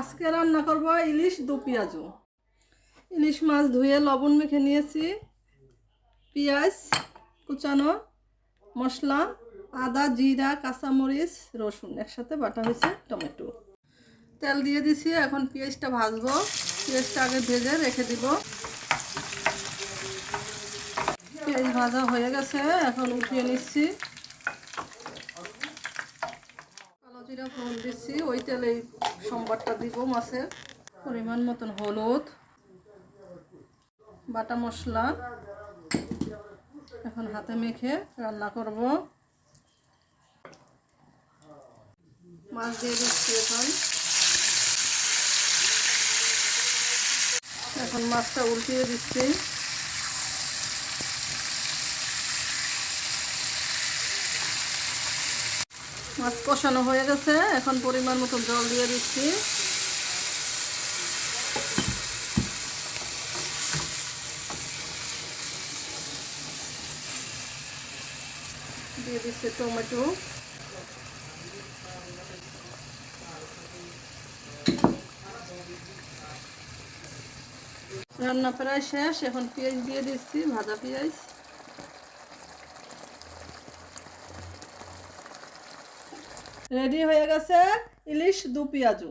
আজকে রান্না করব ইলিশ দু পেঁয়াজু। ইলিশ মাছ ধুয়ে লবণ মেখে নিয়েছি, পেঁয়াজ কুচানো, মশলা আদা জিরা কাঁচামরিচ রসুন একসাথে বাটা হয়েছে, টমেটো। তেল দিয়ে দিছি, এখন পেঁয়াজটা ভাজবো। পেঁয়াজটা আগে ভেজে রেখে দিব। পেঁয়াজ ভাজা হয়ে গেছে, এখন উঠিয়ে নিচ্ছি। কালো জিরা ফোড়ন দিচ্ছি, ওই তেলেই সম্বারটা দিব। মাছের পরিমাণ মতন হলুদ, বাটা মশলা এখন হাতে মেখে রান্না করব। মাছ দিয়ে দিচ্ছি। এখন মাছটা উল্টিয়ে দিচ্ছি। মাছ কষানো হয়ে গেছে, এখন পরিমাণ মতো জল দিয়ে দিচ্ছি। দিয়ে দিচ্ছি টমেটো। রান্না প্রায় শেষ, এখন পেঁয়াজ দিয়ে দিচ্ছি, ভাজা পেঁয়াজ। রেডি হয়ে গেছে ইলিশ দু পেঁয়াজু।